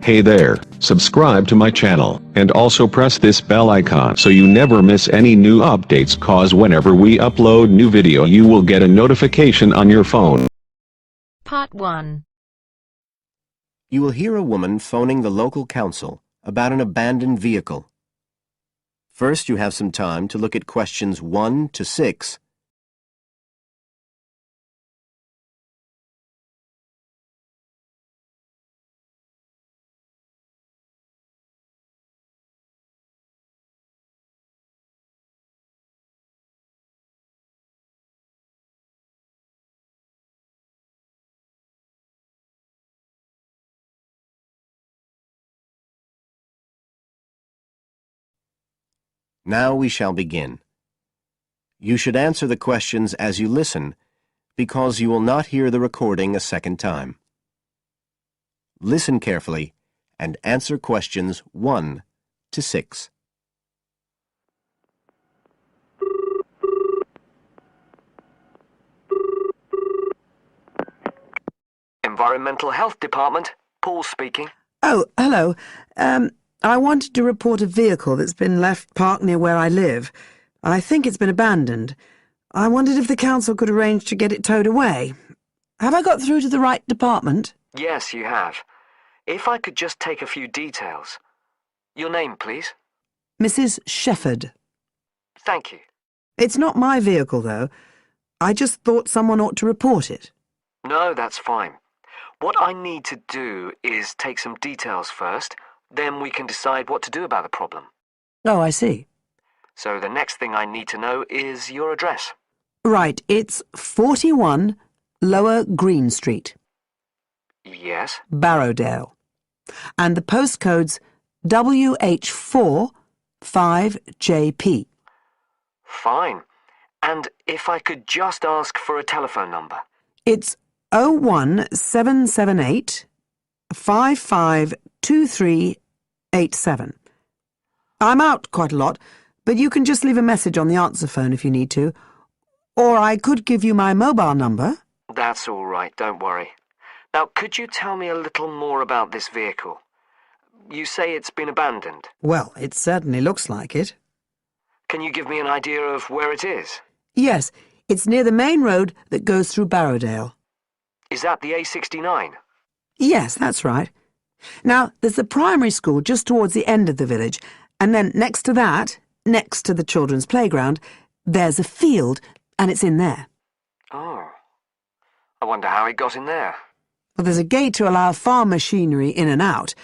Hey there, subscribe to my channel, and also press this bell icon so you never miss any new updates, cause whenever we upload new video you will get a notification on your phone. Part 1. You will hear a woman phoning the local council about an abandoned vehicle. First, you have some time to look at questions 1 to 6. Now we shall begin. You should answer the questions as you listen, because you will not hear the recording a second time. Listen carefully and answer questions 1 to 6. Environmental Health Department, Paul speaking. Oh, hello. I wanted to report a vehicle that's been left parked near where I live. I think it's been abandoned. I wondered if the council could arrange to get it towed away. Have I got through to the right department? Yes, you have. If I could just take a few details. Your name, please? Mrs. Shepherd. Thank you. It's not my vehicle, though. I just thought someone ought to report it. No, that's fine. What I need to do is take some details first, then we can decide what to do about the problem. Oh, I see. So the next thing I need to know is your address. Right, it's 41 Lower Green Street, Yes? Barrowdale. And the postcode's WH4 5JP. Fine. And if I could just ask for a telephone number. It's 01778 552387. I'm out quite a lot, but you can just leave a message on the answer phone if you need to. Or I could give you my mobile number. That's all right, don't worry. Now, could you tell me a little more about this vehicle? You say it's been abandoned. Well, it certainly looks like it. Can you give me an idea of where it is? Yes, it's near the main road that goes through Barrowdale. Is that the A69? Yes, that's right. Now, there's the primary school just towards the end of the village, and then next to that, next to the children's playground, there's a field, and it's in there. Oh. I wonder how it got in there. Well, there's a gate to allow farm machinery in and out.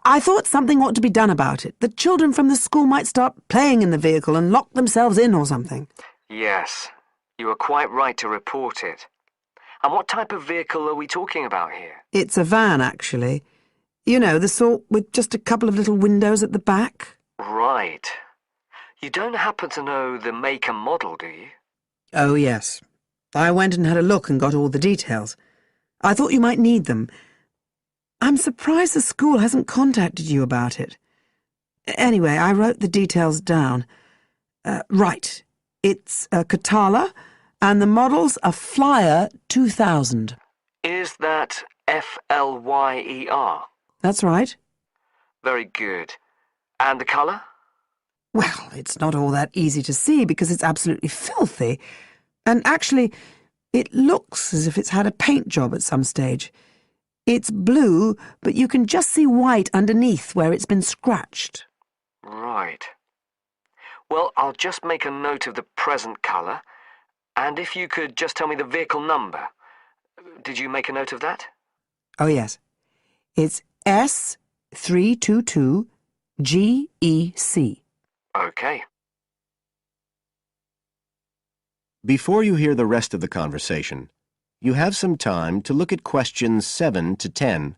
I thought something ought to be done about it. The children from the school might start playing in the vehicle and lock themselves in or something. Yes, you are quite right to report it. And what type of vehicle are we talking about here? It's a van, actually. You know, the sort with just a couple of little windows at the back. Right. You don't happen to know the make and model, do you? Oh, yes. I went and had a look and got all the details. I thought you might need them. I'm surprised the school hasn't contacted you about it. Anyway, I wrote the details down. Right. It's a Catala, and the model's a Flyer 2000. Is that Flyer? That's right. Very good. And the colour? Well, it's not all that easy to see because it's absolutely filthy. And actually, it looks as if it's had a paint job at some stage. It's blue, but you can just see white underneath where it's been scratched. Right. Well, I'll just make a note of the present colour, and if you could just tell me the vehicle number. Did you make a note of that? Oh, yes. It's S322GEC. Okay. Before you hear the rest of the conversation, you have some time to look at questions 7 to 10.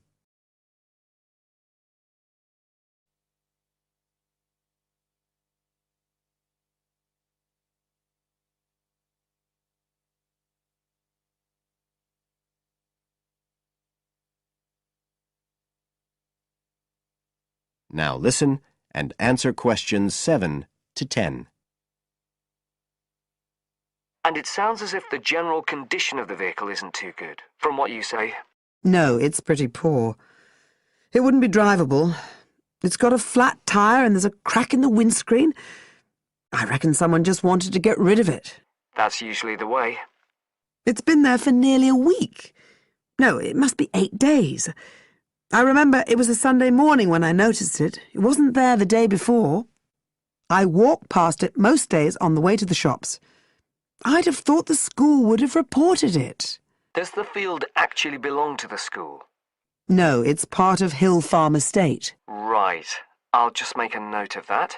Now listen and answer questions 7 to 10. And it sounds as if the general condition of the vehicle isn't too good, from what you say. No, it's pretty poor. It wouldn't be drivable. It's got a flat tire and there's a crack in the windscreen. I reckon someone just wanted to get rid of it. That's usually the way. It's been there for nearly a week. No, it must be 8 days. I remember it was a Sunday morning when I noticed it. It wasn't there the day before. I walk past it most days on the way to the shops. I'd have thought the school would have reported it. Does the field actually belong to the school? No, it's part of Hill Farm Estate. Right. I'll just make a note of that.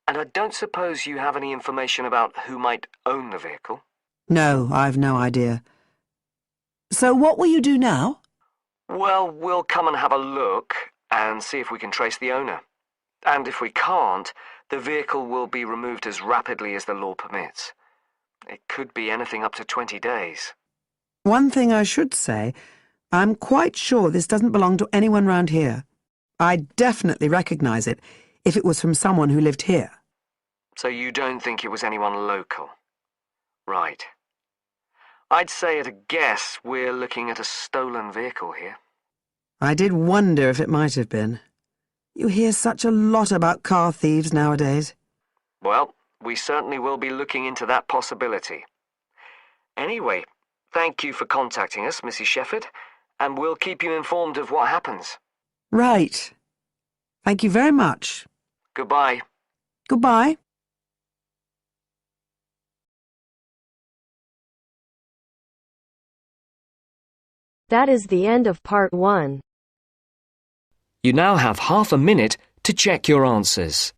And I don't suppose you have any information about who might own the vehicle? No, I've no idea. So what will you do now? Well, we'll come and have a look and see if we can trace the owner. And if we can't, the vehicle will be removed as rapidly as the law permits. It could be anything up to 20 days. One thing I should say, I'm quite sure this doesn't belong to anyone round here. I'd definitely recognise it if it was from someone who lived here. So you don't think it was anyone local? Right. I'd say at a guess we're looking at a stolen vehicle here. I did wonder if it might have been. You hear such a lot about car thieves nowadays. Well, we certainly will be looking into that possibility. Anyway, thank you for contacting us, Mrs. Shefford, and we'll keep you informed of what happens. Right. Thank you very much. Goodbye. Goodbye. That is the end of part 1. You now have half a minute to check your answers.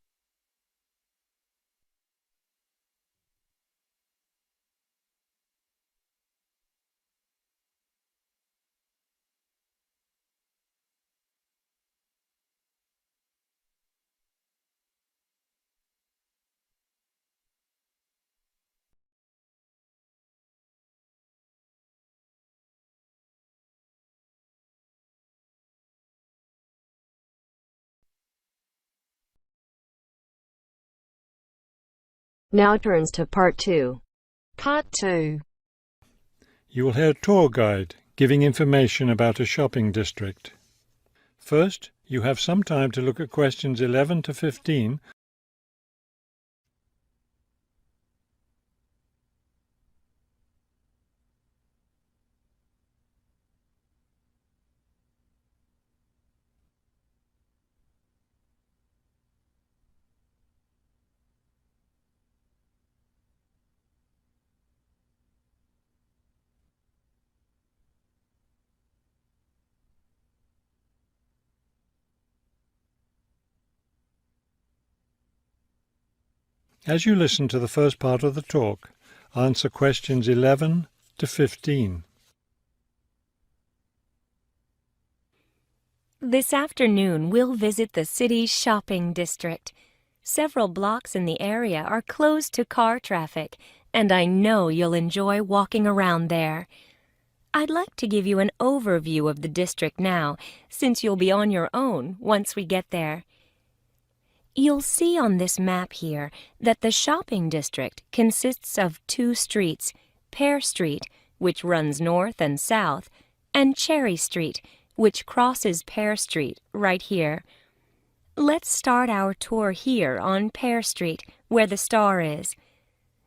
Now turns to part 2. Part 2. You will hear a tour guide giving information about a shopping district. First, you have some time to look at questions 11 to 15. As you listen to the first part of the talk, answer questions 11 to 15. This afternoon, we'll visit the city's shopping district. Several blocks in the area are closed to car traffic, and I know you'll enjoy walking around there. I'd like to give you an overview of the district now, since you'll be on your own once we get there. You'll see on this map here that the shopping district consists of 2 streets, Pear Street, which runs north and south, and Cherry Street, which crosses Pear Street right here. Let's start our tour here on Pear Street, where the star is.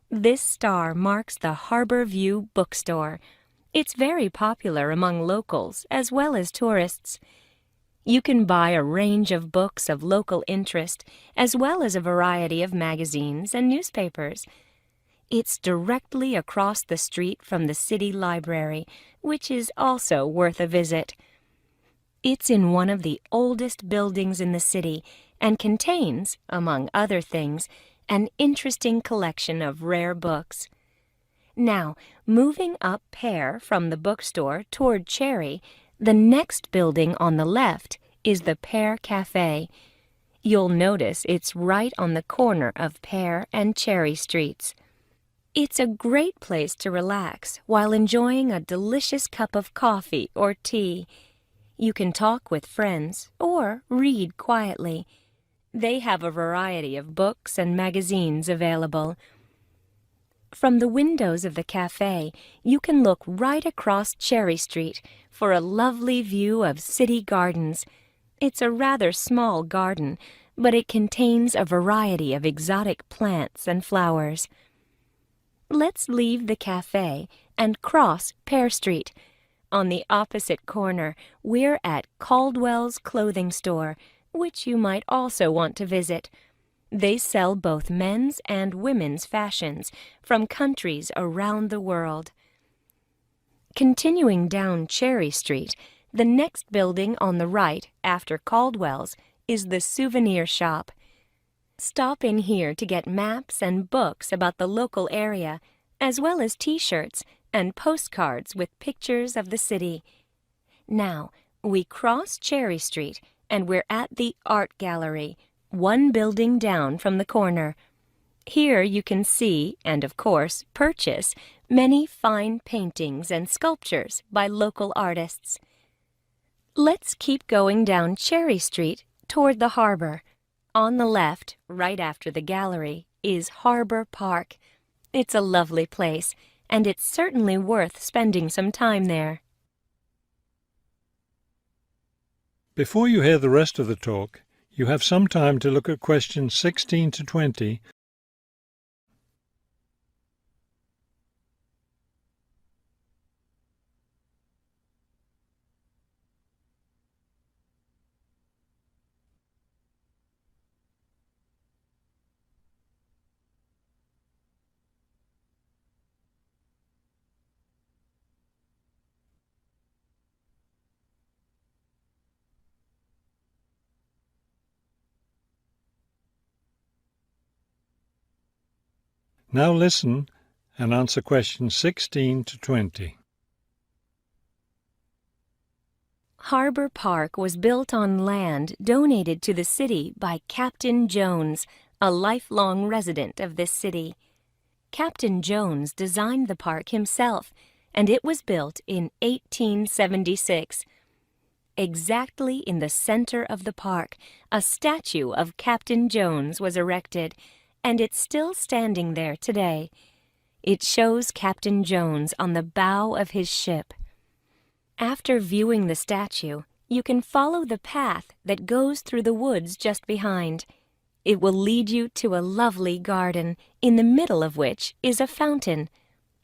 This star marks the Harbor View bookstore. It's very popular among locals as well as tourists. You can buy a range of books of local interest, as well as a variety of magazines and newspapers. It's directly across the street from the city library, which is also worth a visit. It's in one of the oldest buildings in the city and contains, among other things, an interesting collection of rare books. Now, moving up Pear from the bookstore toward Cherry, the next building on the left is the Pear Cafe. You'll notice it's right on the corner of Pear and Cherry Streets. It's a great place to relax while enjoying a delicious cup of coffee or tea. You can talk with friends or read quietly. They have a variety of books and magazines available. From the windows of the cafe, you can look right across Cherry Street for a lovely view of city gardens. It's a rather small garden, but it contains a variety of exotic plants and flowers. Let's leave the cafe and cross Pear Street. On the opposite corner, we're at Caldwell's clothing store, which you might also want to visit. They sell both men's and women's fashions from countries around the world. Continuing down Cherry Street, the next building on the right after Caldwell's is the souvenir shop. Stop in here to get maps and books about the local area, as well as t-shirts and postcards with pictures of the city. Now, we cross Cherry Street and we're at the Art Gallery, one building down from the corner. Here you can see, and of course purchase, many fine paintings and sculptures by local artists. Let's keep going down Cherry Street toward the harbor. On the left, right after the gallery, is Harbor Park. It's a lovely place, and it's certainly worth spending some time there. Before you hear the rest of the talk, you have some time to look at questions 16 to 20. Now listen and answer questions 16 to 20. Harbor Park was built on land donated to the city by Captain Jones, a lifelong resident of this city. Captain Jones designed the park himself, and it was built in 1876. Exactly in the center of the park, a statue of Captain Jones was erected, and it's still standing there today. It shows Captain Jones on the bow of his ship. After viewing the statue, you can follow the path that goes through the woods just behind. It will lead you to a lovely garden, in the middle of which is a fountain.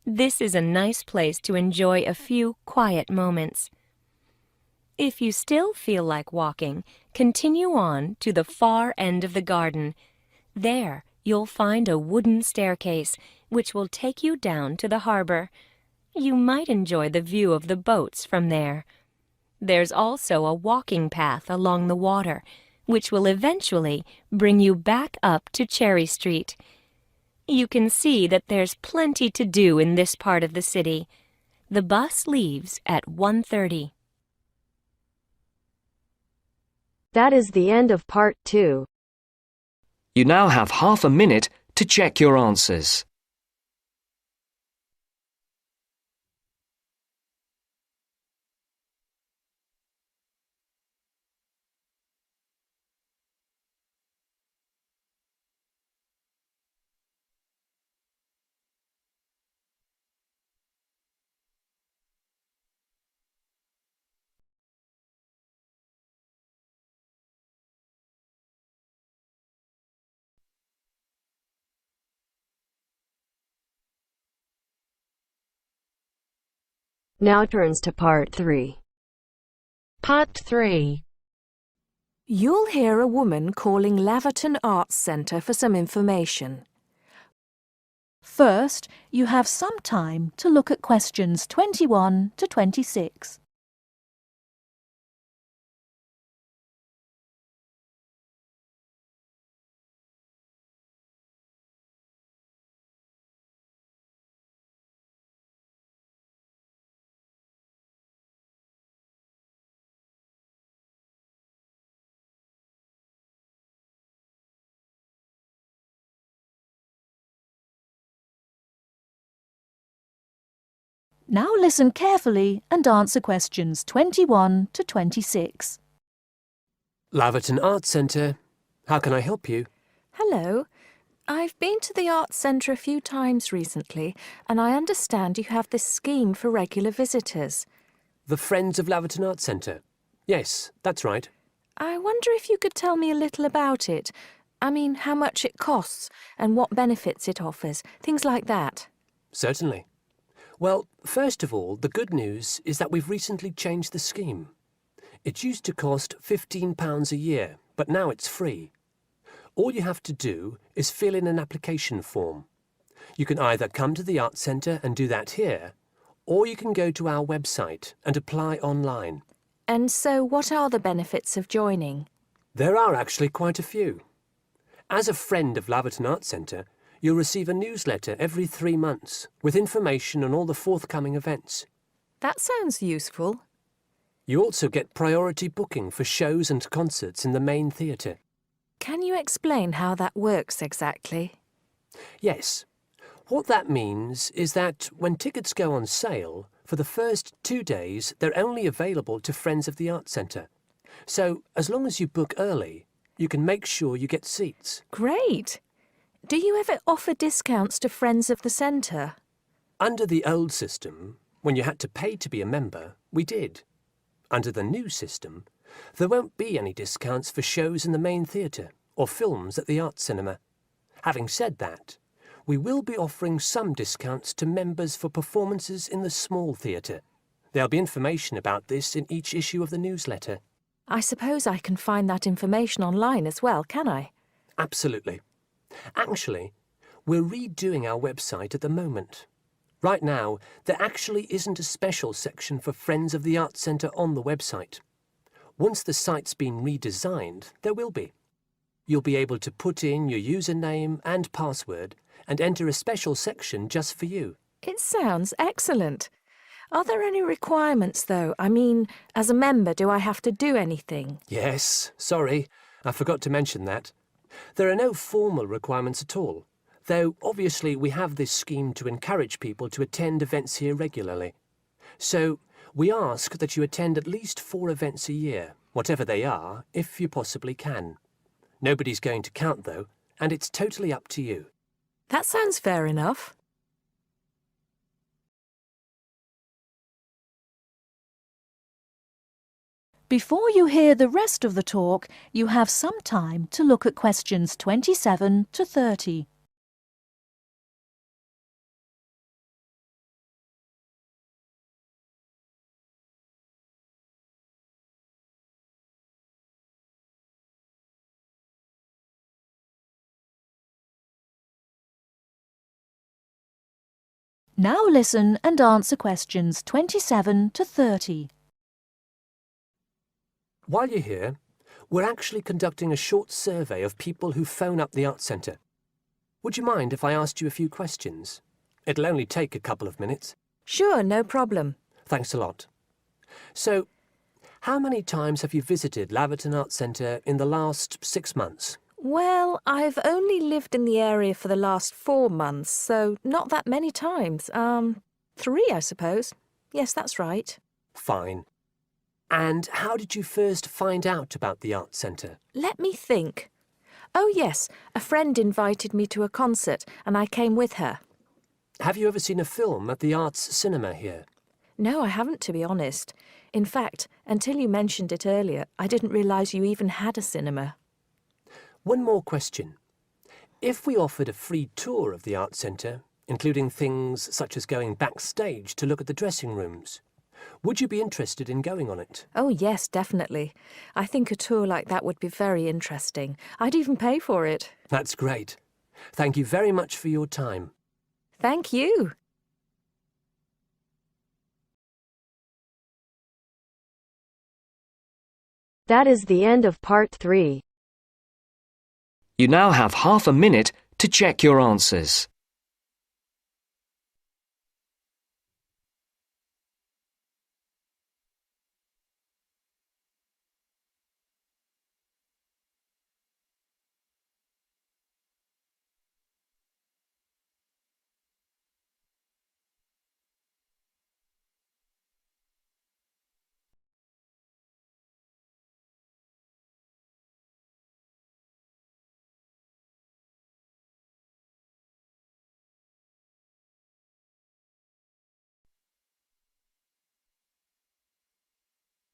This is a nice place to enjoy a few quiet moments. If you still feel like walking, continue on to the far end of the garden. There, you'll find a wooden staircase, which will take you down to the harbor. You might enjoy the view of the boats from there. There's also a walking path along the water, which will eventually bring you back up to Cherry Street. You can see that there's plenty to do in this part of the city. The bus leaves at 1:30. That is the end of part 2. You now have half a minute to check your answers. Now turns to part 3. Part 3. You'll hear a woman calling Laverton Arts Centre for some information. First, you have some time to look at questions 21 to 26. Now listen carefully and answer questions 21 to 26. Laverton Arts Centre. How can I help you? Hello. I've been to the Arts Centre a few times recently, and I understand you have this scheme for regular visitors. The Friends of Laverton Arts Centre. Yes, that's right. I wonder if you could tell me a little about it. I mean, how much it costs and what benefits it offers, things like that. Certainly. Well, first of all, the good news is that we've recently changed the scheme. It used to cost £15 a year, but now it's free. All you have to do is fill in an application form. You can either come to the Arts Centre and do that here, or you can go to our website and apply online. And so what are the benefits of joining? There are actually quite a few. As a friend of Laverton Arts Centre, you'll receive a newsletter every 3 months with information on all the forthcoming events. That sounds useful. You also get priority booking for shows and concerts in the main theatre. Can you explain how that works exactly? Yes. What that means is that when tickets go on sale, for the first 2 days they're only available to friends of the Arts Centre. So as long as you book early, you can make sure you get seats. Great! Do you ever offer discounts to friends of the centre? Under the old system, when you had to pay to be a member, we did. Under the new system, there won't be any discounts for shows in the main theatre or films at the Arts Cinema. Having said that, we will be offering some discounts to members for performances in the small theatre. There'll be information about this in each issue of the newsletter. I suppose I can find that information online as well, can I? Absolutely. Actually, we're redoing our website at the moment. Right now, there actually isn't a special section for Friends of the Arts Centre on the website. Once the site's been redesigned, there will be. You'll be able to put in your username and password and enter a special section just for you. It sounds excellent. Are there any requirements, though? I mean, as a member, do I have to do anything? Yes, sorry, I forgot to mention that. There are no formal requirements at all, though obviously we have this scheme to encourage people to attend events here regularly. So we ask that you attend at least 4 events a year, whatever they are, if you possibly can. Nobody's going to count, though, and it's totally up to you. That sounds fair enough. Before you hear the rest of the talk, you have some time to look at questions 27 to 30. Now listen and answer questions 27 to 30. While you're here, we're actually conducting a short survey of people who phone up the Arts Centre. Would you mind if I asked you a few questions? It'll only take a couple of minutes. Sure, no problem. Thanks a lot. So, how many times have you visited Laverton Arts Centre in the last 6 months? Well, I've only lived in the area for the last 4 months, so not that many times. 3, I suppose. Yes, that's right. Fine. And how did you first find out about the Arts Centre? Let me think. Oh, yes, a friend invited me to a concert, and I came with her. Have you ever seen a film at the Arts Cinema here? No, I haven't, to be honest. In fact, until you mentioned it earlier, I didn't realise you even had a cinema. One more question. If we offered a free tour of the Arts Centre, including things such as going backstage to look at the dressing rooms, would you be interested in going on it? Oh, yes, definitely. I think a tour like that would be very interesting. I'd even pay for it. That's great. Thank you very much for your time. Thank you. That is the end of part 3. You now have half a minute to check your answers.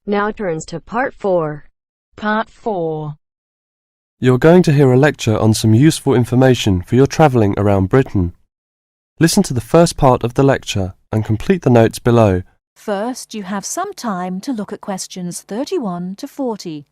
Now turns to part 4. Part 4. You're going to hear a lecture on some useful information for your travelling around Britain. Listen to the first part of the lecture and complete the notes below. First, you have some time to look at questions 31 to 40.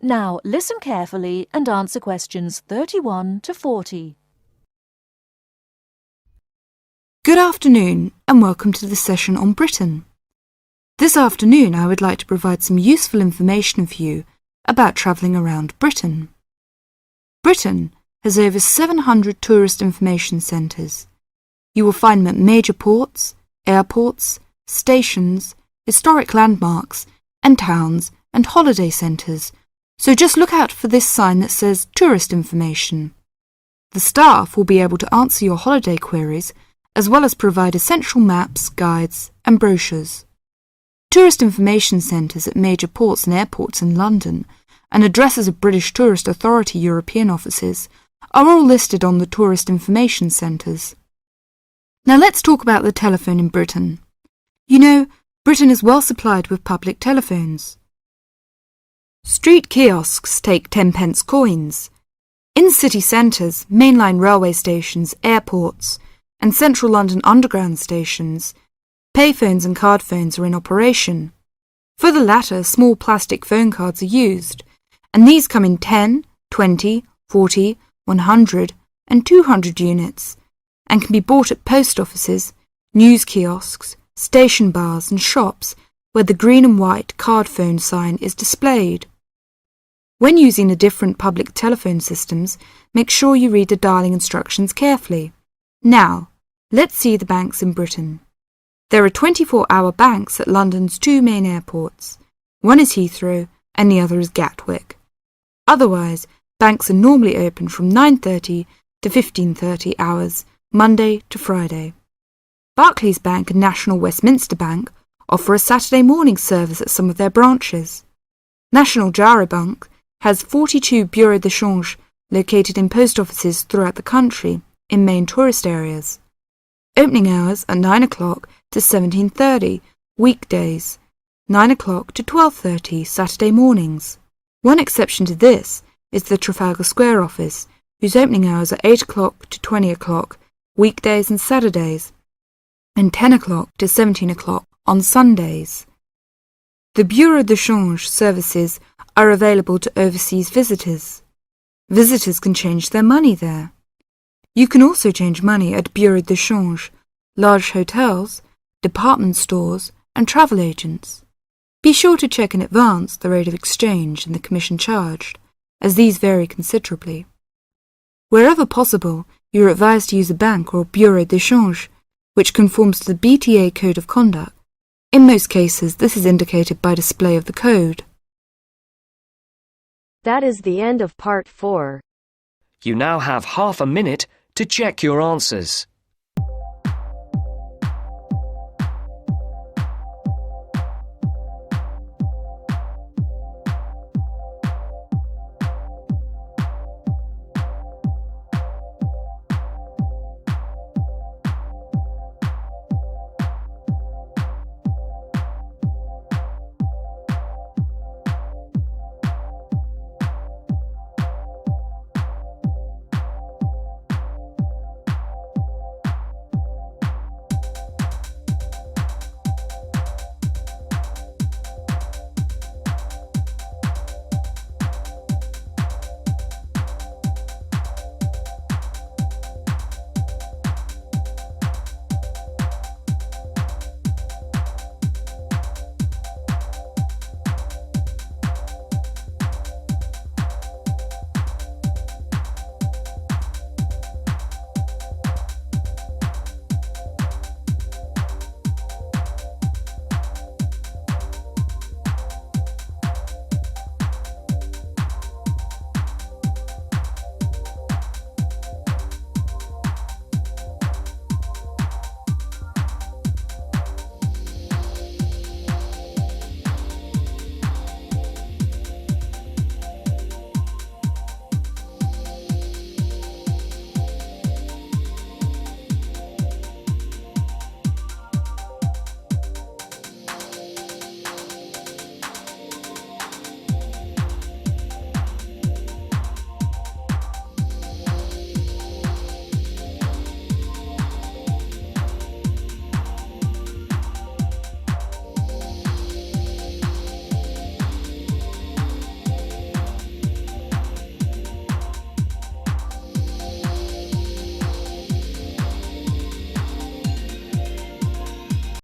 Now, listen carefully and answer questions 31 to 40. Good afternoon and welcome to the session on Britain. This afternoon I would like to provide some useful information for you about travelling around Britain. Britain has over 700 tourist information centres. You will find them at major ports, airports, stations, historic landmarks and towns and holiday centres. So just look out for this sign that says Tourist Information. The staff will be able to answer your holiday queries as well as provide essential maps, guides and brochures. Tourist information centres at major ports and airports in London and addresses of British Tourist Authority European offices are all listed on the Tourist Information Centres. Now let's talk about the telephone in Britain. You know, Britain is well supplied with public telephones. Street kiosks take 10-pence coins. In city centres, mainline railway stations, airports, and central London underground stations, payphones and card phones are in operation. For the latter, small plastic phone cards are used, and these come in 10, 20, 40, 100, and 200 units, and can be bought at post offices, news kiosks, station bars, and shops where the green and white card phone sign is displayed. When using the different public telephone systems, make sure you read the dialling instructions carefully. Now, let's see the banks in Britain. There are 24-hour banks at London's two main airports. One is Heathrow and the other is Gatwick. Otherwise, banks are normally open from 9:30 to 15:30 hours, Monday to Friday. Barclays Bank and National Westminster Bank offer a Saturday morning service at some of their branches. National Jaro Bank has 42 bureaux de change located in post offices throughout the country in main tourist areas. Opening hours are 9 o'clock to 17:30 weekdays, 9 o'clock to 12:30 Saturday mornings. One exception to this is the Trafalgar Square office, whose opening hours are 8 o'clock to 20 o'clock weekdays and Saturdays, and 10 o'clock to 17 o'clock on Sundays. The bureau de change services are available to overseas visitors. Visitors can change their money there. You can also change money at bureau de change, large hotels, department stores and travel agents. Be sure to check in advance the rate of exchange and the commission charged, as these vary considerably. Wherever possible, you are advised to use a bank or bureau de change, which conforms to the BTA Code of Conduct. In most cases, this is indicated by display of the code. That is the end of Part 4. You now have half a minute to check your answers.